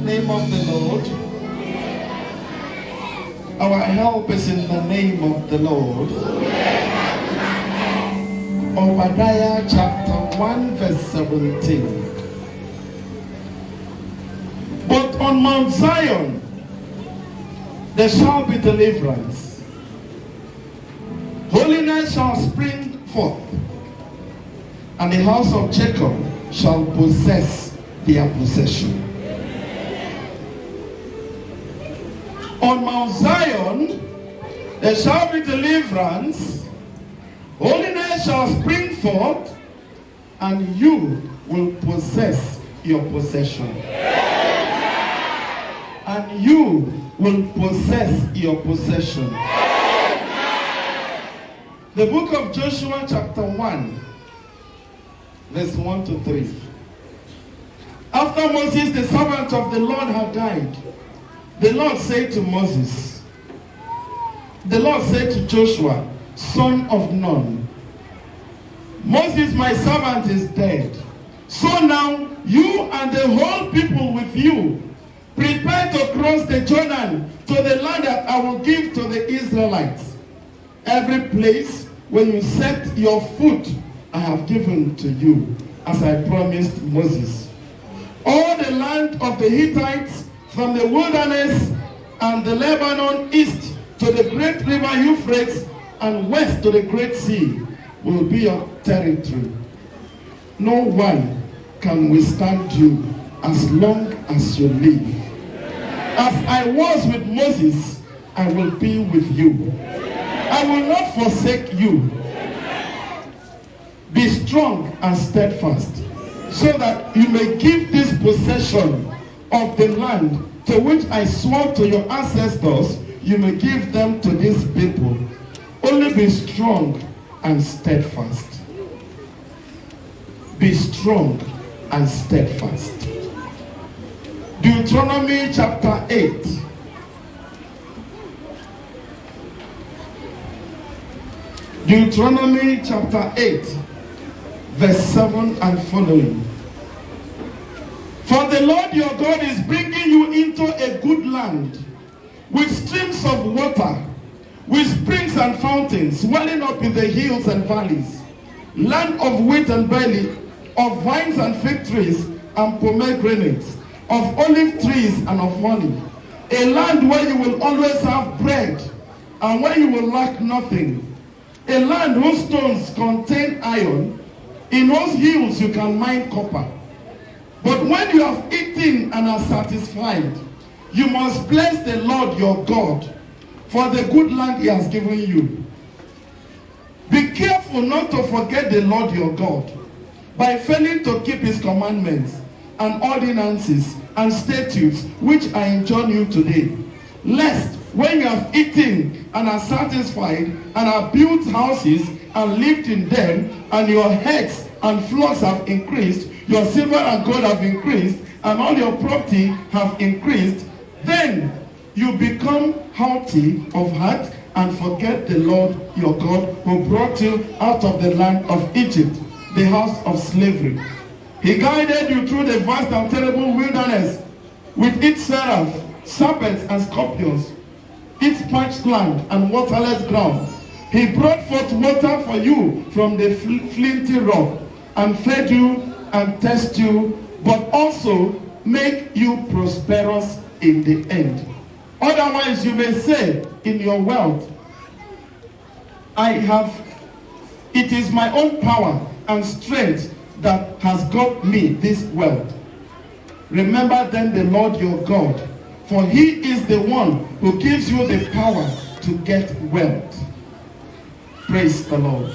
name of the Lord. Our help is in the name of the Lord. Obadiah chapter 1 verse 17. But on Mount Zion there shall be deliverance. Holiness shall spring forth, and the house of Jacob shall possess their possession. On Mount Zion there shall be deliverance. Holiness shall spring forth, and you will possess your possession. And you will possess your possession. The book of Joshua chapter 1 verse 1 to 3. After Moses, the servant of the Lord, had died, the Lord said to Moses, the Lord said to Joshua, son of Nun, Moses, my servant, is dead. So now you and the whole people with you prepare to cross the Jordan to the land that I will give to the Israelites. Every place where you set your foot, I have given to you, as I promised Moses. All the land of the Hittites, from the wilderness and the Lebanon east to the great river Euphrates and west to the great sea, will be your territory. No one can withstand you as long as you live. As I was with Moses, I will be with you. I will not forsake you. Be strong and steadfast, so that you may give this possession of the land to which I swore to your ancestors, you may give them to these people. Only be strong and steadfast. Be strong and steadfast. Deuteronomy chapter 8. Deuteronomy chapter 8, verse 7 and following. For the Lord your God is bringing you into a good land, with streams of water, with springs and fountains welling up in the hills and valleys, land of wheat and barley, of vines and fig trees and pomegranates, of olive trees and of honey, a land where you will always have bread and where you will lack nothing, a land whose stones contain iron, in whose hills you can mine copper. But when you have eaten and are satisfied, you must bless the Lord your God for the good land he has given you. Be careful not to forget the Lord your God by failing to keep his commandments and ordinances and statutes which I enjoin you today, lest when you have eaten and are satisfied and have built houses and lived in them, and your herds and flocks have increased, your silver and gold have increased, and all your property have increased, then you become haughty of heart and forget the Lord your God, who brought you out of the land of Egypt, the house of slavery. He guided you through the vast and terrible wilderness, with its seraph, serpents and scorpions, its parched land and waterless ground. He brought forth water for you from the flinty rock, and fed you and tested you, but also make you prosperous in the end. Otherwise you may say in your wealth, it is my own power and strength that has got me this wealth. Remember then the Lord your God, for he is the one who gives you the power to get wealth. Praise the Lord.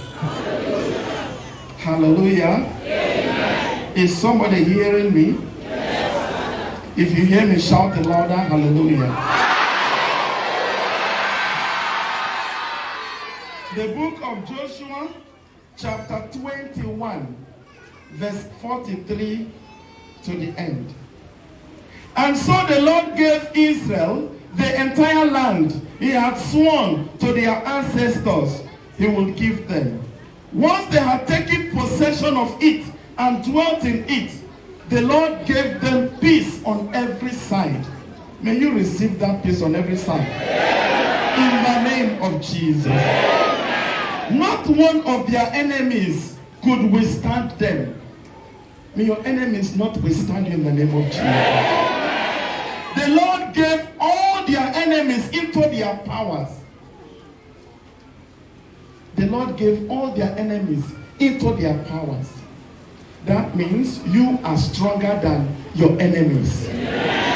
Hallelujah. Amen. Is somebody hearing me? Yes. If you hear me, shout it louder. Hallelujah. The book of Joshua, chapter 21, verse 43 to the end. And so the Lord gave Israel the entire land he had sworn to their ancestors he would give them. Once they had taken possession of it and dwelt in it, The Lord gave them peace on every side. May you receive that peace on every side. In the name of Jesus. Not one of their enemies could withstand them. May your enemies not withstand you in the name of Jesus. The Lord gave all their enemies into their powers. The Lord gave all their enemies into their powers. That means you are stronger than your enemies.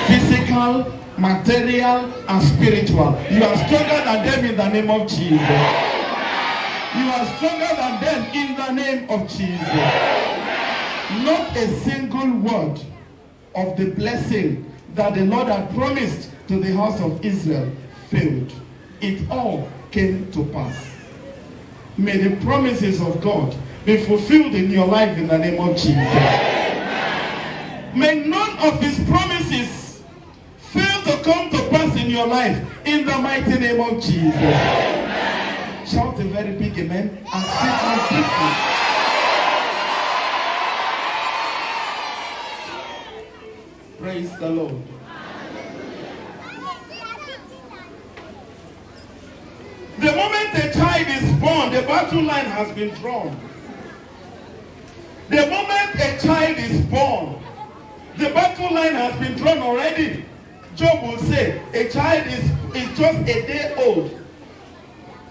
Physical, material, and spiritual. You are stronger than them in the name of Jesus. You are stronger than them in the name of Jesus. Not a single word of the blessing that the Lord had promised to the house of Israel failed. It all came to pass. May the promises of God be fulfilled in your life in the name of Jesus. May none of his promises fail to come to pass in your life in the mighty name of Jesus. Shout a very big amen and sit down peacefully. Praise the Lord. The moment a child is born, the battle line has been drawn. The moment a child is born, the battle line has been drawn already. Job will say, a child is just a day old,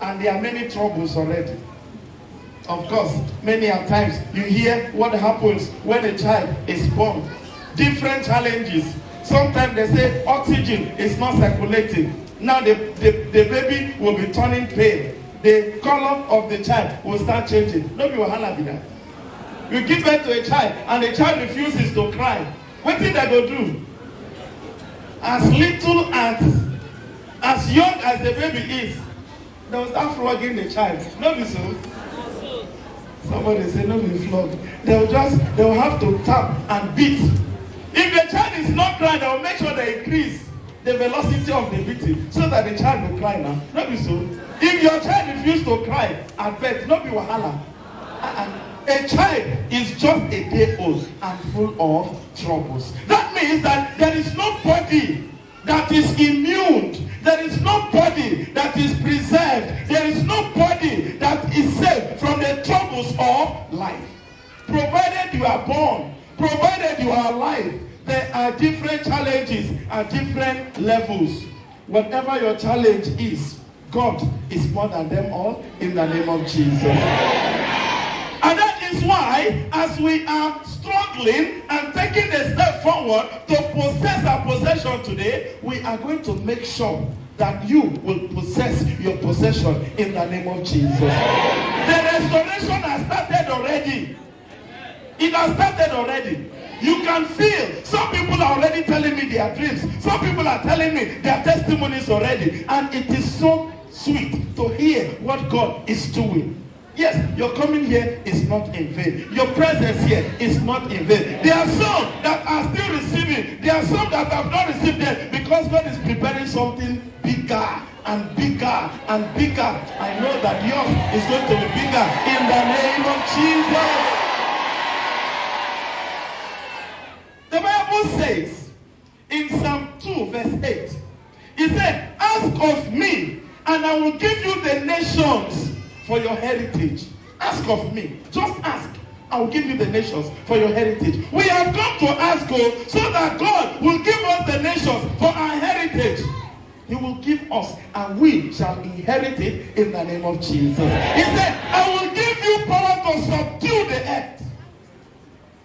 and there are many troubles already. Of course, many a times you hear what happens when a child is born. Different challenges. Sometimes they say oxygen is not circulating. Now the baby will be turning pale. The color of the child will start changing. Nobody will handle that. You give birth to a child and the child refuses to cry. What did they go do? As little as young as the baby is, they will start flogging the child. Not be so. Somebody say no be flog. They will have to tap and beat. If the child is not crying, they will make sure they increase the velocity of the beating so that the child will cry now. Not be so. If your child refuses to cry at birth, not be wahala. A child is just a day old and full of troubles. That means that there is nobody that is immune. There is nobody that is preserved. There is nobody that is saved from the troubles of life. Provided you are born, provided you are alive, there are different challenges at different levels. Whatever your challenge is, God is more than them all in the name of Jesus. And that is why, as we are struggling and taking a step forward to possess our possession today, we are going to make sure that you will possess your possession in the name of Jesus. The restoration has started already. It has started already. You can feel, some people are already telling me their dreams. Some people are telling me their testimonies already. And it is so sweet to hear what God is doing. Yes, your coming here is not in vain. Your presence here is not in vain. There are some that are still receiving. There are some that have not received them because God is preparing something bigger and bigger and bigger. I know that yours is going to be bigger in the name of Jesus. The Bible says in Psalm 2 verse 8, it said, ask of me and I will give you the nations for your heritage. Ask of me. Just ask. I will give you the nations for your heritage. We have come to ask God so that God will give us the nations for our heritage. He will give us and we shall inherit it in the name of Jesus. He said, I will give you power to subdue the earth.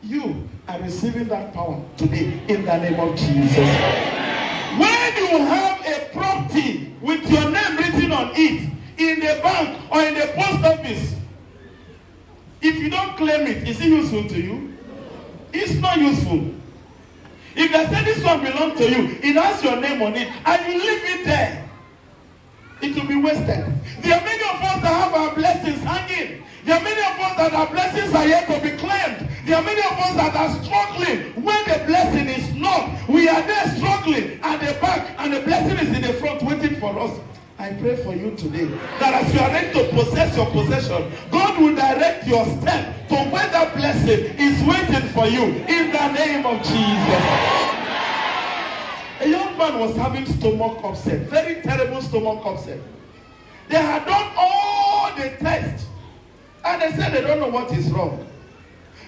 You are receiving that power today in the name of Jesus. When you have a property with your name written on it in the bank or in the post office, if you don't claim it, is it useful to you? It's not useful. If they say this one belongs to you, it has your name on it, and you leave it there, it will be wasted. There are many of us that have our blessings hanging. There are many of us that our blessings are yet to be claimed. There are many of us that are struggling when the blessing is not. We are there struggling at the back and the blessing is in the front waiting for us. I pray for you today that as you are ready to possess your possession, God will direct your step to where that blessing is waiting for you in the the name of Jesus. A young man was having stomach upset, very terrible stomach upset. They had done all the tests and they said they don't know what is wrong.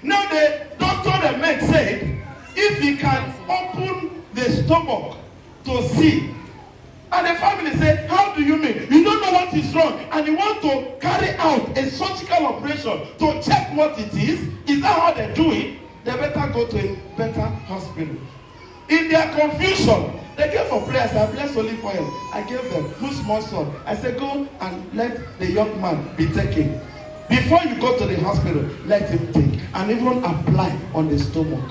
Now the doctor, the med said, if he can open the stomach to see. And the family said, how do you mean? You don't know what is wrong and you want to carry out a surgical operation to check what it is? Is that how they do it? They better go to a better hospital. In their confusion, they came for prayers. I blessed olive oil. I gave them 2 small salt. I said, go and let the young man be taken. Before you go to the hospital, let him take and even apply on the stomach.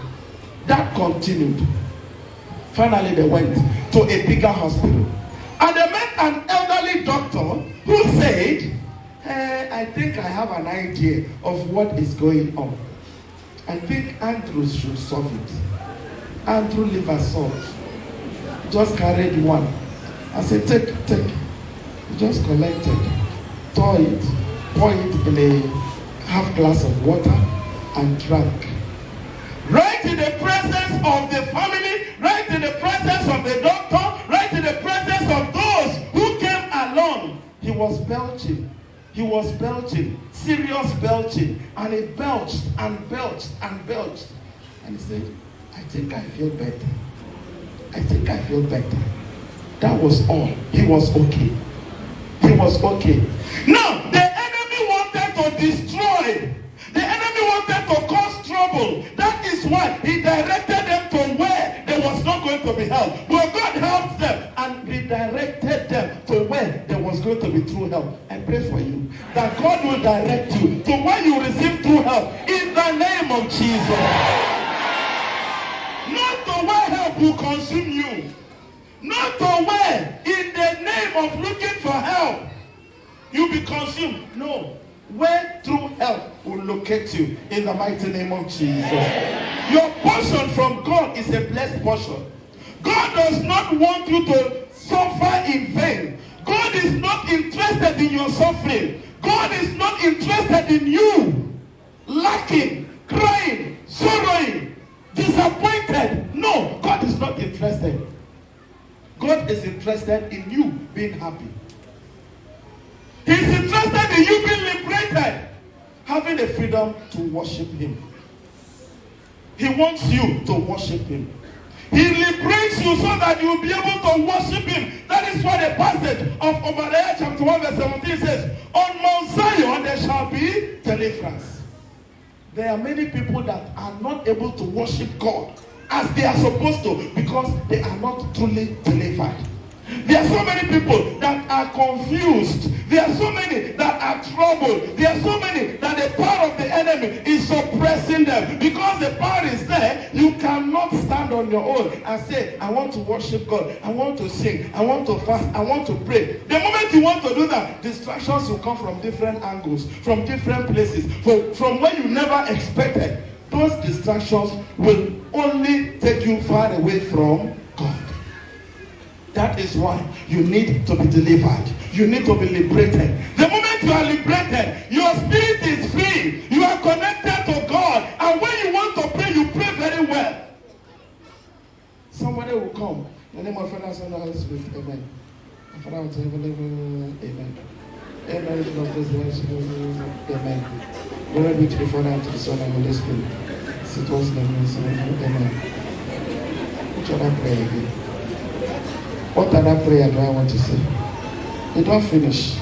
That continued. Finally, they went to a bigger hospital. And they met an elderly doctor who said, I think I have an idea of what is going on. I think Andrew should solve it. Andrew liver salt. Just carried one. I said, take. He just collected, tore it, pour it in a half glass of water and drank. Right in the presence of the family, right in the presence of the doctor, right in the presence of those who came along, he was belching. He was belching, serious belching, and he belched and belched and belched. And he said, I think I feel better. I think I feel better. That was all. He was okay. He was okay. Now, the enemy wanted to destroy. The enemy wanted to cause trouble. That is why he directed them to where there was not going to be help. But God helped them and redirected them to where there was going to be true help. I pray for you that God will direct you to where you receive true help in the name of Jesus. Not to where help will consume you. Not to where in the name of looking for help you'll be consumed. No. Where true help will locate you in the mighty name of Jesus. Your portion from God is a blessed portion. God does not want you to suffer in vain. God is not interested in your suffering. God is not interested in you lacking, crying, sorrowing, disappointed. No, God is not interested. God is interested in you being happy. He's interested in you being liberated, having the freedom to worship him. He wants you to worship him. He liberates you so that you will be able to worship him. That is what the passage of Obadiah chapter 1 verse 17 says. On Mount Zion there shall be deliverance. There are many people that are not able to worship God as they are supposed to because they are not truly delivered. There are so many people that are confused. There are so many that are troubled. There are so many that the power of the enemy is suppressing them. Because the power is there, you cannot stand on your own and say, I want to worship God. I want to sing. I want to fast. I want to pray. The moment you want to do that, distractions will come from different angles, from different places, from where you never expected. Those distractions will only take you far away from God. That is why you need to be delivered. You need to be liberated. The moment you are liberated, your spirit is free. You are connected to God. And when you want to pray, you pray very well. Somebody will come. In the name of Father, Son, and Holy Spirit. Amen. Father, amen. Amen. Glory be to the Father, and to the Son, and Holy Spirit. Sit was in the amen. Which other prayer again? What other prayer do I want to say? You don't finish.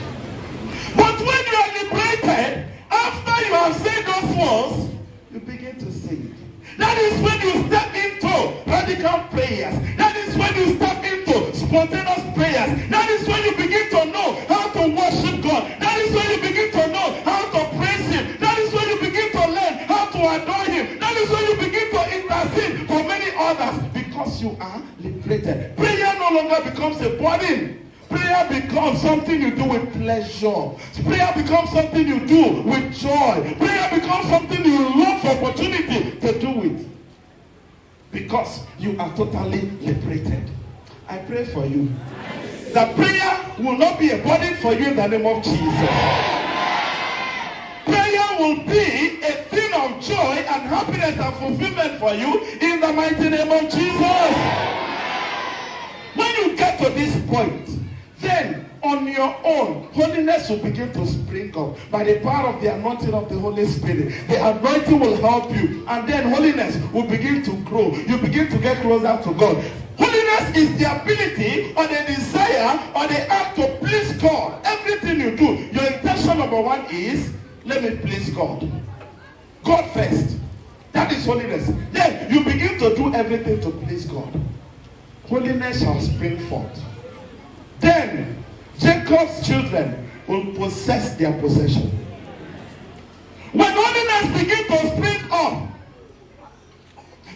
But when you are liberated, after you have said those words, you begin to sing. That is when you step into radical prayers. That is when you step into spontaneous prayers. That is when you begin to know how to worship God. That is when you begin to know how to praise him. That is when you begin to learn how to adore him. That is when you begin to intercede for many others. Because you are liberated. Prayer no longer becomes a burden. Prayer becomes something you do with pleasure. Prayer becomes something you do with joy. Prayer becomes something you look for opportunity to do it. Because you are totally liberated. I pray for you that prayer will not be a burden for you in the name of Jesus. Prayer will be a thing of joy and happiness and fulfillment for you in the mighty name of Jesus. When you get to this point, then on your own, holiness will begin to spring up by the power of the anointing of the Holy Spirit. The anointing will help you, and then holiness will begin to grow. You begin to get closer to God. Holiness is the ability or the desire or the act to please God. Everything you do, your intention number one is, let me please God. God first. That is holiness. Then you begin to do everything to please God. Holiness shall spring forth. Then Jacob's children will possess their possession. When holiness begins to spring up,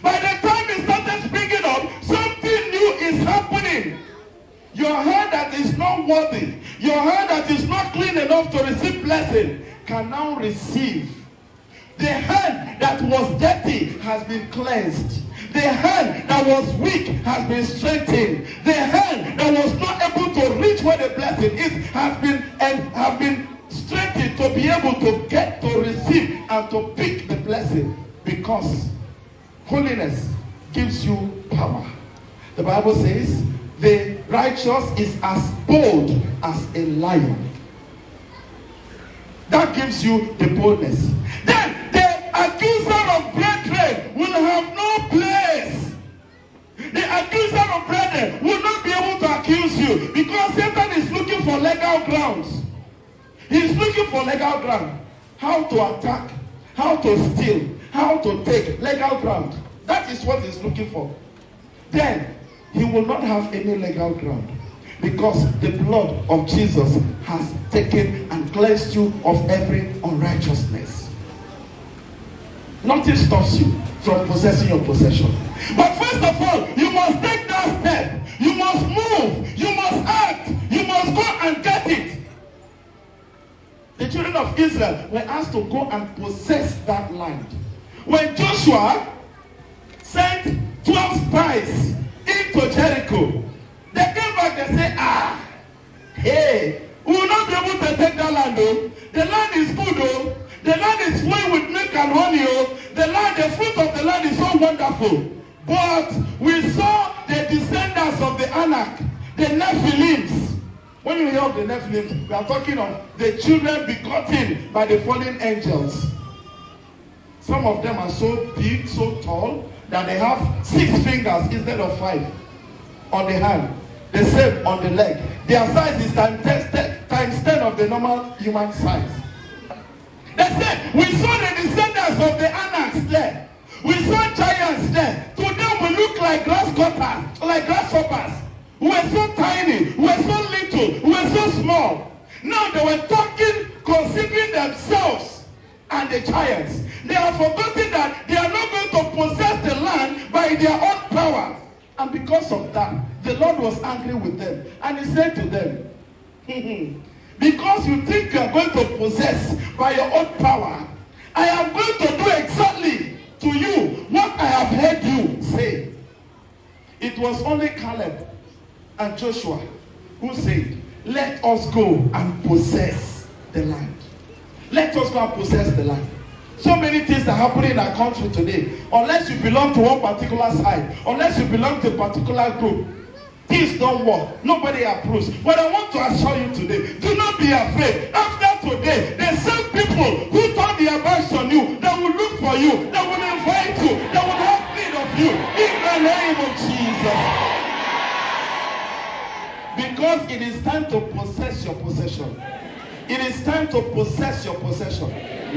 by the time it started springing up, something new is happening. Your hand that is not worthy, your hand that is not clean enough to receive blessing, can now receive. The hand that was dirty has been cleansed. The hand that was weak has been strengthened. The hand that was not able to reach where the blessing is have been strengthened to be able to get to receive and to pick the blessing, because holiness gives you power. The Bible says the righteous is as bold as a lion. That gives you the boldness. Then the accuser of brethren will have no place. The accuser of brethren will not be able to accuse you, because Satan is looking for legal grounds. He's looking for legal ground. How to attack, how to steal, how to take legal ground. That is what he's looking for. Then he will not have any legal ground, because the blood of Jesus has taken and cleansed you of every unrighteousness. Nothing stops you from possessing your possession. But first of all, you must take that step. You must move. You must act. You must go and get it. The children of Israel were asked to go and possess that land. When Joshua sent 12 spies into Jericho, they came back and said, hey, we will not be able to take that land, though. The land is good, though. The land is flowing with milk and honey, oh. The fruit of the land is so wonderful. But we saw the descendants of the Anak, the Nephilims. When you hear of the Nephilims, we are talking of the children begotten by the fallen angels. Some of them are so big, so tall, that they have 6 fingers instead of 5 on the hand. The same on the leg. Their size is times 10 of the normal human size. They said, we saw the descendants of the Anaks there. We saw giants there. To them we look like grasshoppers. We were so tiny. We were so little. We were so small. Now they were talking, considering themselves and the giants. They have forgotten that they are not going to possess the land by their own power. And because of that, the Lord was angry with them. And he said to them, because you think you are going to possess by your own power, I am going to do exactly to you what I have heard you say. It was only Caleb and Joshua who said, let us go and possess the land. Let us go and possess the land. So many things are happening in our country today. Unless you belong to one particular side, unless you belong to a particular group, things don't work. Nobody approves. But I want to assure you today, do not be afraid. After today, the same people who turn their backs on you, that will look for you, that will invite you, that will have need of you, in the name of Jesus. Because it is time to possess your possession. It is time to possess your possession.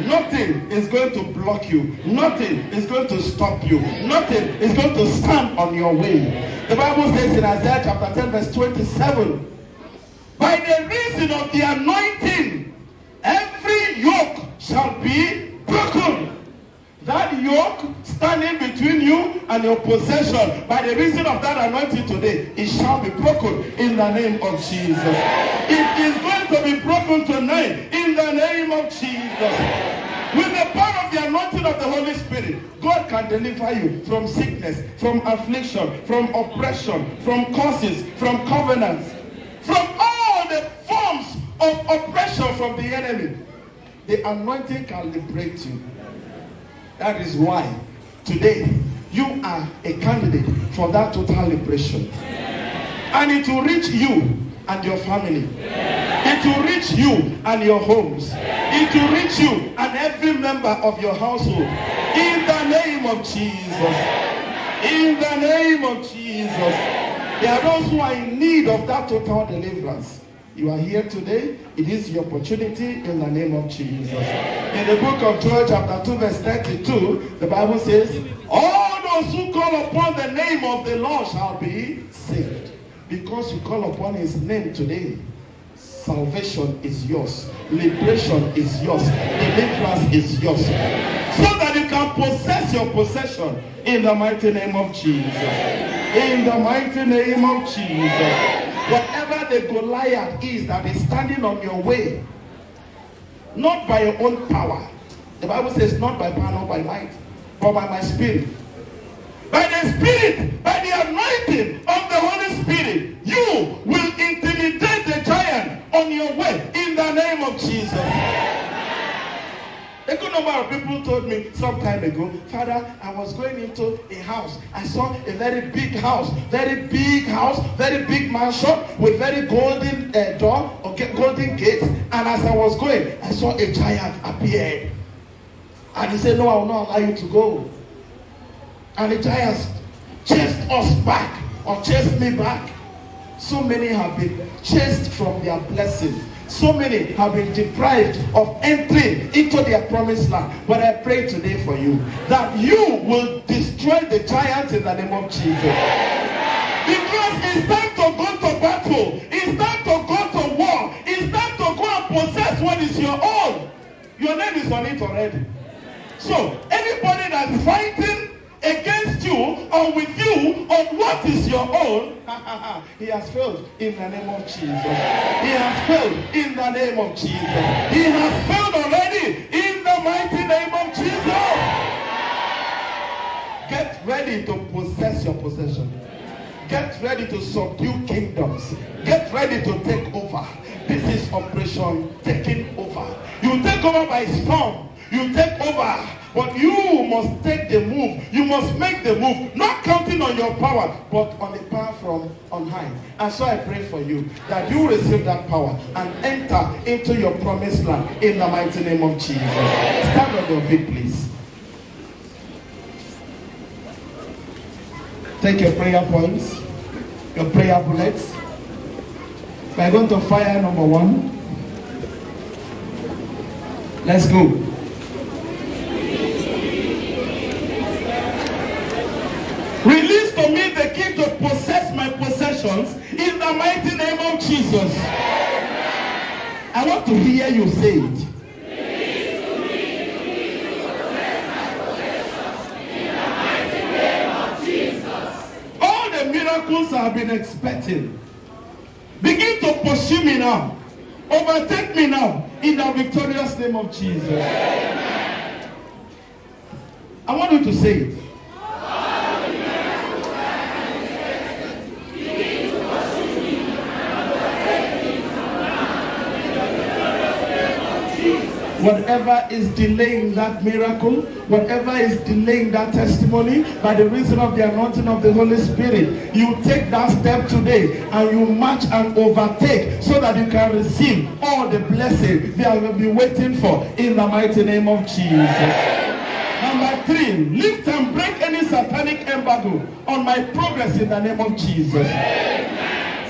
Nothing is going to block you. Nothing is going to stop you. Nothing is going to stand on your way. The Bible says in Isaiah chapter 10 verse 27, by the reason of the anointing, every yoke shall be broken. That yoke standing between you and your possession, by the reason of that anointing today, it shall be broken in the name of Jesus. It is going to be broken tonight in the name of Jesus. With the power of the anointing of the Holy Spirit, God can deliver you from sickness, from affliction, from oppression, from curses, from covenants, from all the forms of oppression from the enemy. The anointing can liberate you. That is why today you are a candidate for that total liberation. And it will reach you and your family. It will reach you and your homes. It will reach you and every member of your household. In the name of Jesus. In the name of Jesus. There are those who are in need of that total deliverance. You are here today. It is your opportunity in the name of Jesus. In the book of Joel chapter 2 verse 32, the Bible says, all those who call upon the name of the Lord shall be saved. Because you call upon his name today, salvation is yours. Liberation is yours. Deliverance is yours. So that you can possess your possession in the mighty name of Jesus. In the mighty name of Jesus. Whatever the Goliath is that is standing on your way, not by your own power. The Bible says not by power, not by might, but by my spirit. By the Spirit, by the anointing of the Holy Spirit, you will intimidate the giant on your way in the name of Jesus. A good number of people told me some time ago, Father, I was going into a house. I saw a very big house, very big mansion with very golden door, or golden gates. And as I was going, I saw a giant appeared. And he said, no, I will not allow you to go. And the giants chased us back, or chased me back. So many have been chased from their blessing. So many have been deprived of entering into their promised land. But I pray today for you that you will destroy the giant in the name of Jesus. Because it's time to go to battle. It's time to go to war. It's time to go and possess what is your own. Your name is on it already. So anybody that's fighting against you or with you on what is your own, he has failed in the name of Jesus. He has failed in the name of Jesus. He has failed already in the mighty name of Jesus. Get ready to possess your possession. Get ready to subdue kingdoms. Get ready to take over. This is Operation Taking Over. You take over by storm. You take over. But you must take the move. You must make the move. Not counting on your power, but on the power from on high. And so I pray for you that you receive that power and enter into your promised land in the mighty name of Jesus. Stand on your feet, please. Take your prayer points, your prayer bullets. We are going to fire number 1. Let's go. Release to me the key to possess my possessions in the mighty name of Jesus. I want to hear you say it. Release to me the key to possess my possessions in the mighty name of Jesus. All the miracles I have been expecting, begin to pursue me now. Overtake me now in the victorious name of Jesus. I want you to say it. Whatever is delaying that miracle, whatever is delaying that testimony, by the reason of the anointing of the Holy Spirit, you take that step today and you march and overtake so that you can receive all the blessings that will be waiting for in the mighty name of Jesus. Number 3, lift and break any satanic embargo on my progress in the name of Jesus.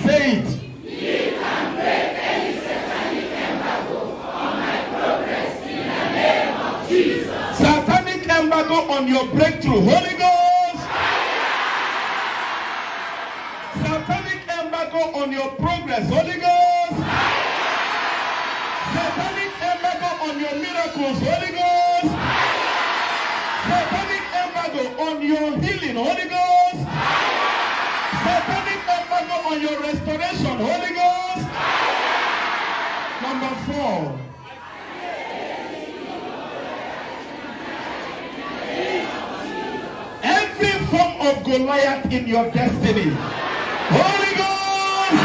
Say it. Lift and break any satanic embargo on my progress in the name of Jesus. Satanic embargo on your breakthrough. Holy Ghost. Satanic embargo on your progress. Holy Ghost. Satanic embargo on your miracles. Holy Ghost. Satanic embargo on your healing. Holy Ghost. Satanic embargo on your restoration. Holy Ghost. Number 4. Every form of Goliath in your destiny. Holy Ghost.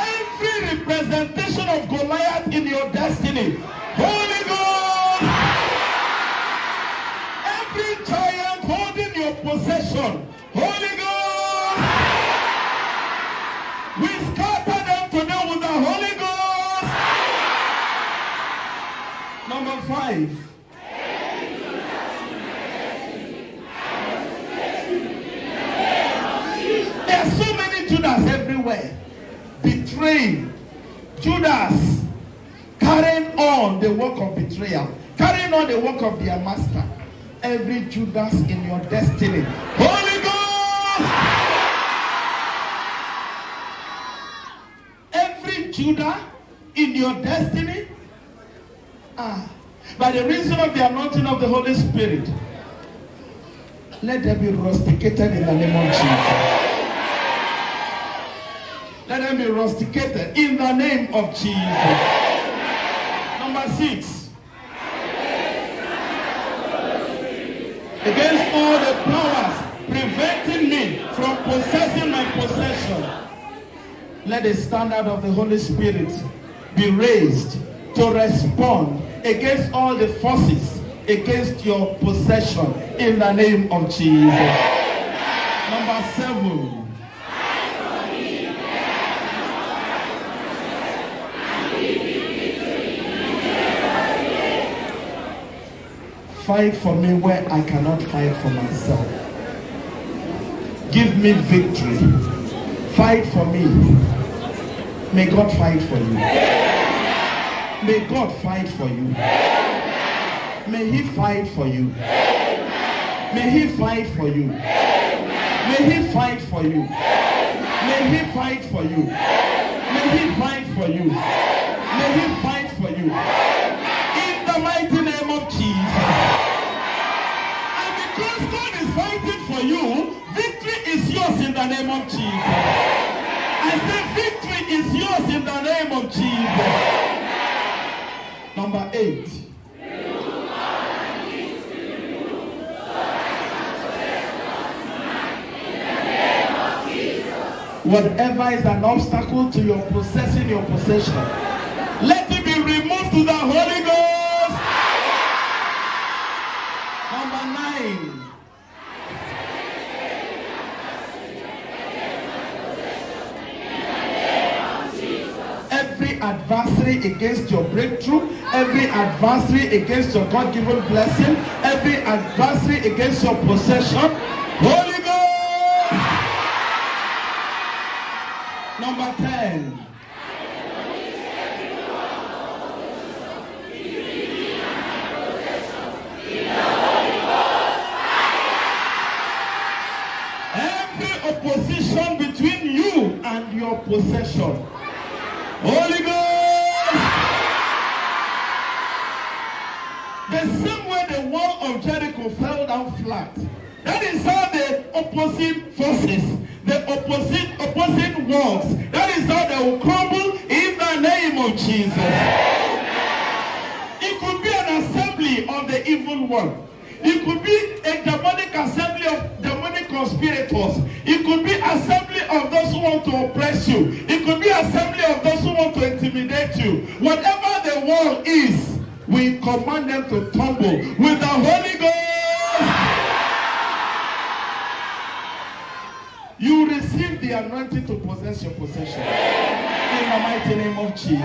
Every representation of Goliath in your destiny. Holy Ghost. possession. Holy Ghost, we scatter them today with the Holy Ghost. Number 5. There are so many Judas everywhere. Betraying. Judas carrying on the work of betrayal. Carrying on the work of their master. Every Judas in your destiny. Holy Ghost! Every Judah in your destiny. By the reason of the anointing of the Holy Spirit. Let them be rusticated in the name of Jesus. Let them be rusticated in the name of Jesus. Number 6. Against all the powers preventing me from possessing my possession. Let the standard of the Holy Spirit be raised to respond against all the forces against your possession in the name of Jesus. Number 7. Fight for me where I cannot fight for myself. Give me victory. Fight for me. May God fight for you. May God fight for you. May He fight for you. May He fight for you. May He fight for you. May He fight for you. May He fight for you. May He fight for you. In the mighty name of Jesus. And because God is fighting for you, victory is yours in the name of Jesus. I say victory is yours in the name of Jesus. Number 8. Whatever is an obstacle to your possessing your possession, let it be removed to the Holy Ghost. Number 9. Every adversary against your breakthrough, every adversary against your God-given blessing, every adversary against your possession, Holy Ghost. Number 10. Every opposition between you and your possession, Holy Ghost. The same way the wall of Jericho fell down flat. That is how the opposite forces, the opposite walls, that is how they will crumble in the name of Jesus. It could be an assembly of the evil one. It could be a demonic assembly of demonic conspirators. It could be assembly of those who want to oppress you. It could be assembly of those who want to intimidate you. Whatever the wall is, we command them to tumble with the Holy Ghost. You receive the anointing to possess your possession. In the mighty name of Jesus.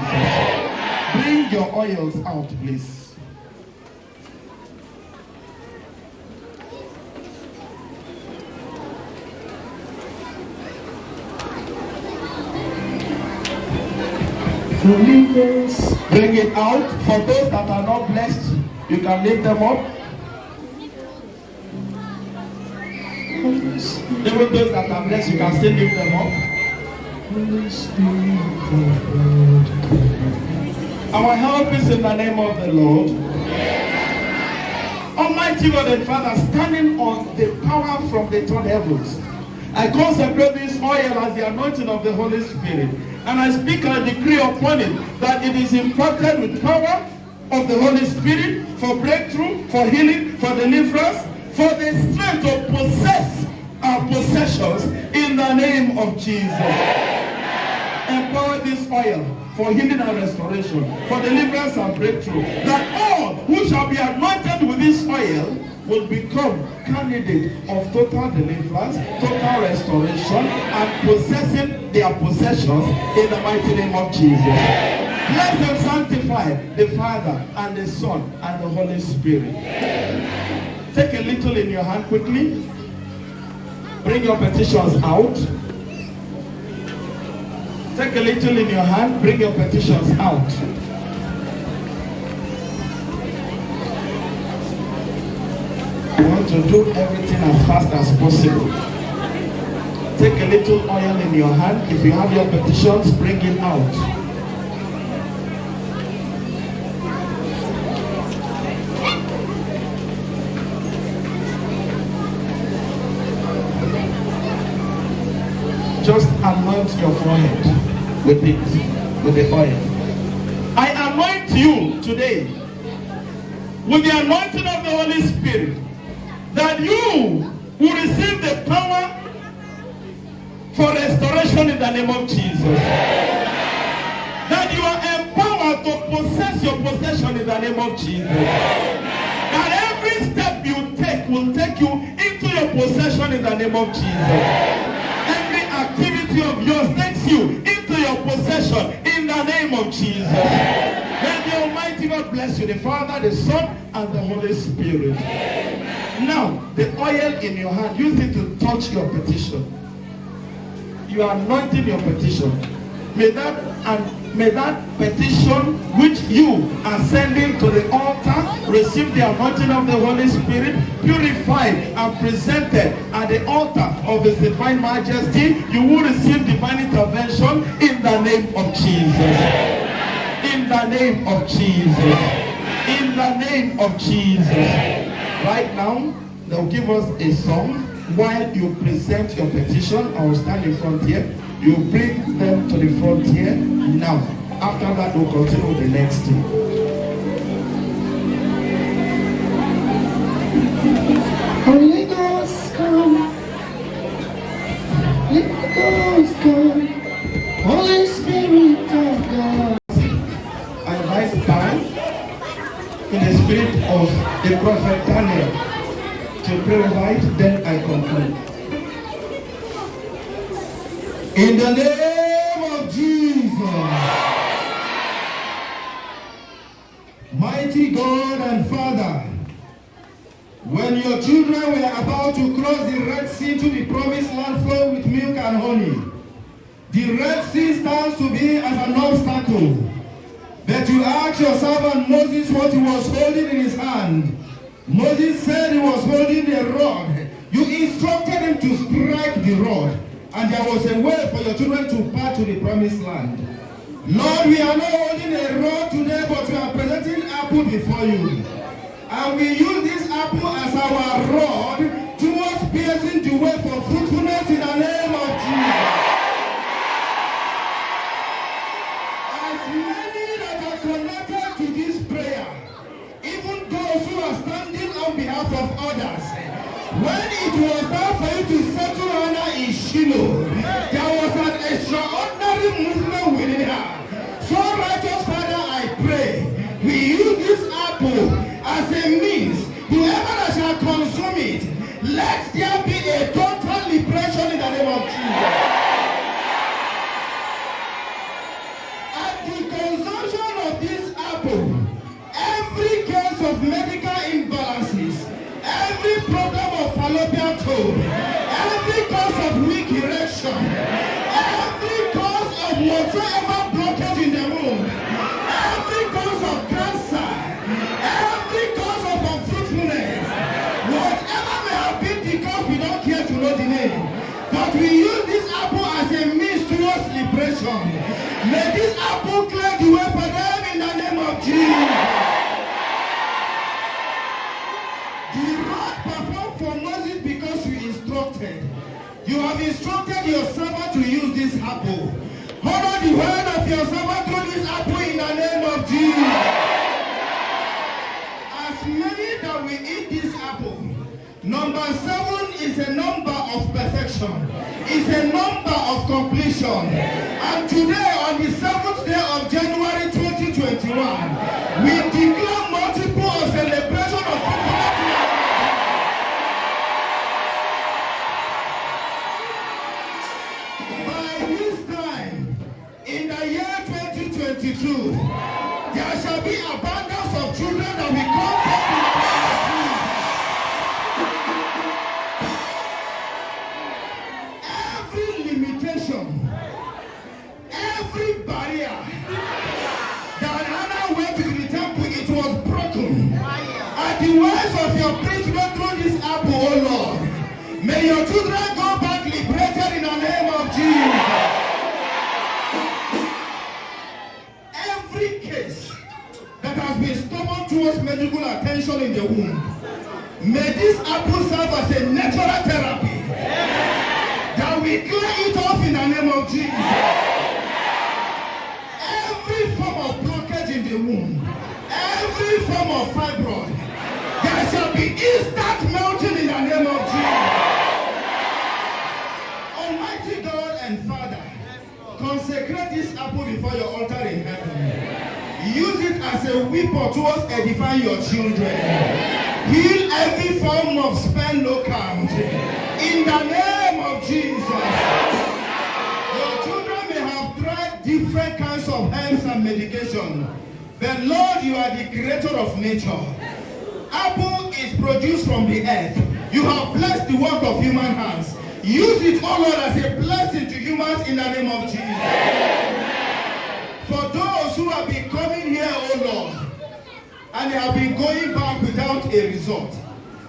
Bring your oils out, please. Bring it out. For those that are not blessed, you can lift them up. Even those that are blessed, you can still lift them up. Our help is in the name of the Lord. Almighty God and Father, standing on the power from the third heavens, I consecrate this oil as the anointing of the Holy Spirit. And I speak and decree upon it that it is imparted with power of the Holy Spirit for breakthrough, for healing, for deliverance, for the strength to possess our possessions in the name of Jesus. Empower this oil for healing and restoration, for deliverance and breakthrough, that all who shall be anointed with this oil will become candidate of total deliverance, total restoration, and possessing their possessions in the mighty name of Jesus. Bless and sanctify the Father and the Son and the Holy Spirit. Take a little in your hand quickly. Bring your petitions out. Take a little in your hand. Bring your petitions out. I want to do everything as fast as possible. Take a little oil in your hand. If you have your petitions, bring it out. Just anoint your forehead with it, with the oil. I anoint you today with the anointing of the Holy Spirit, that you will receive the power for restoration in the name of Jesus. That you are empowered to possess your possession in the name of Jesus. That every step you take will take you into your possession in the name of Jesus. Every activity of yours takes you into your possession in the name of Jesus. May the Almighty God bless you, the Father, the Son, and the Holy Spirit. Now, the oil in your hand, use it to touch your petition. You are anointing your petition. May that petition which you are sending to the altar receive the anointing of the Holy Spirit, purified and presented at the altar of His divine majesty. You will receive divine intervention in the name of Jesus. In the name of Jesus. In the name of Jesus. Right now, they'll give us a song. While you present your petition, I will stand in front here. You bring them to the front here. Now, after that, we'll continue with the next thing. Holy Ghost, come. Holy Ghost, come. Holy Spirit of God. I rise back in the spirit of the prophet Daniel to pray over it, then I conclude. In the name of Jesus, mighty God and Father, when your children were about to cross the Red Sea to the promised land flowing with milk and honey, the Red Sea stands to be as an obstacle. But you asked your servant Moses what he was holding in his hand. Moses said he was holding a rod. You instructed him to strike the rod, and there was a way for your children to pass to the promised land. Lord, we are not holding a rod today, but we are presenting apple before you. And we use this apple as our rod towards piercing the way for fruitfulness in the name of Jesus. As many that are connected to this prayer, even those who are standing on behalf of others, when it was time for you to settle Hannah in Shiloh, there was an extraordinary movement within her. So, righteous Father, I pray, we use this apple as a means. Whoever that shall consume it, let there be a total liberation in the name of Jesus. At the consumption of this apple, every case of medical imbalances, every problem of fallopian tube, every cause of weak erection, every cause of whatsoever blockage in the womb, every cause of cancer, every cause of unfruitfulness, whatever may have been the cause, we don't care to know the name. But we use this apple as a means towards liberation. May this apple clear the way for them in the name of Jesus. You have instructed your servant to use this apple. Honor the word of your servant through this apple in the name of Jesus. As many that we eat this apple, number 7 is a number of perfection. It's a number of completion. And today, on the 7th day of January 2021, we declare multiple of celebration of fruitfulness. 22. There shall be abundance of children that will come forth in the name of Jesus. Every limitation, every barrier that Hannah went to the temple, it was broken. At the words of your preachment through this apple, oh Lord, may your children go back liberated in the name of Jesus. Every case that has been stubborn towards medical attention in the womb, may this apple serve as a natural therapy that we clear it off in the name of Jesus. Every form of blockage in the womb, every form of fibroid, there shall be instant melting in the name of Jesus. Almighty God and Father, consecrate this apple before your altar in heaven. Use it as a weapon towards edifying your children. Heal every form of spell no count. In the name of Jesus. Your children may have tried different kinds of herbs and medication, but Lord, you are the creator of nature. Apple is produced from the earth. You have blessed the work of human hands. Use it, oh Lord, as a blessing to humans in the name of Jesus. For those who have been coming here, oh Lord, and they have been going back without a result,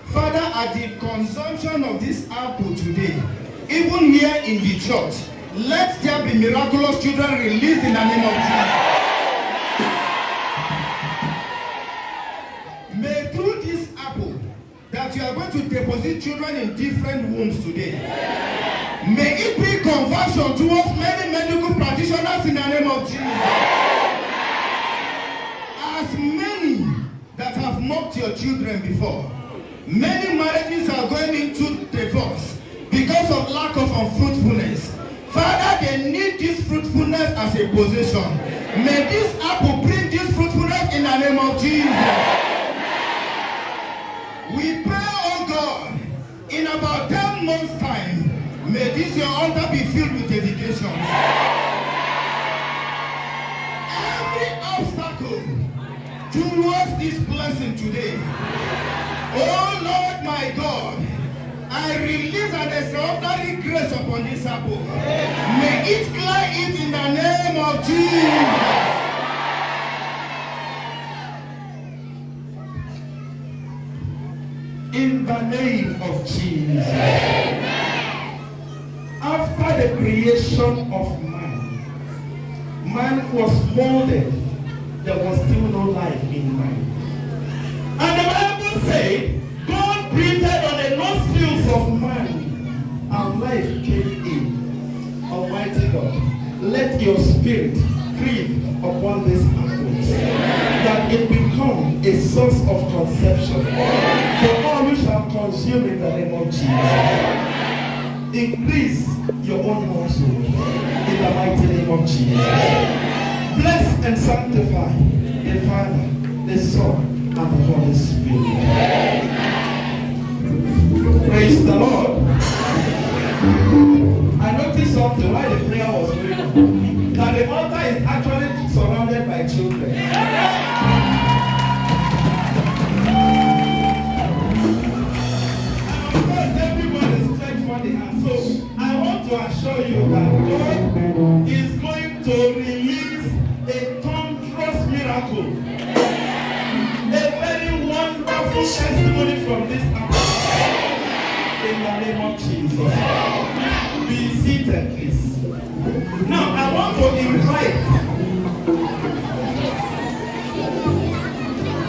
Father, at the consumption of this apple today, even here in the church, let there be miraculous children released in the name of Jesus. May through this apple that you are going to deposit children in different wombs today, may it be conversion towards many medical practitioners in the name of Jesus. As many that have mocked your children before, many marriages are going into divorce because of lack of unfruitfulness. Father, they need this fruitfulness as a possession. May this apple bring this fruitfulness in the name of Jesus. We pray, oh God, in about 10 months' time, may this your altar be filled with dedication. Every obstacle towards this blessing today, oh Lord my God, I release an extraordinary grace upon this apple. May it clear it in the name of Jesus. In the name of Jesus. After the creation of man, man was molded. There was still no life in man. And the Bible said, God breathed on the nostrils of man, and life came in. Almighty God, let your spirit breathe upon this apple, that it become a source of conception for all who shall consume in the name of Jesus. Increase your own household in the mighty name of Jesus. Bless and sanctify the Father, the Son, and the Holy Spirit. Praise the Lord. I noticed something while the prayer was going on, that the altar is actually surrounded by children. And of course, everyone is stretched for the hand. So I want to assure you that God is going to release a thunderous miracle, a very wonderful testimony from this hour. In the name of Jesus. Be seated, please. Now, I want to invite.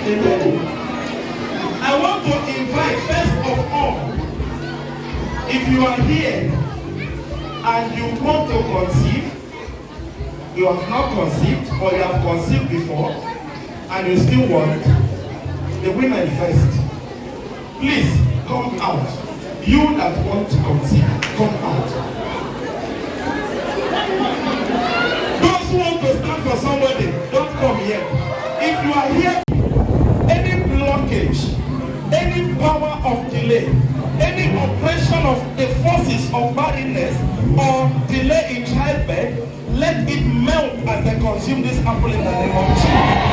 Amen. I want to invite, first of all, if you are here and you want to conceive, you have not conceived or you have conceived before and you still want, the women first, please come out. You that want to conceive, come out. Those who want to stand for somebody, don't come yet. If you are here, any blockage, any power of delay, any oppression of the forces of barrenness or delay in childbirth, Let it melt as they consume this apple in the name of Jesus.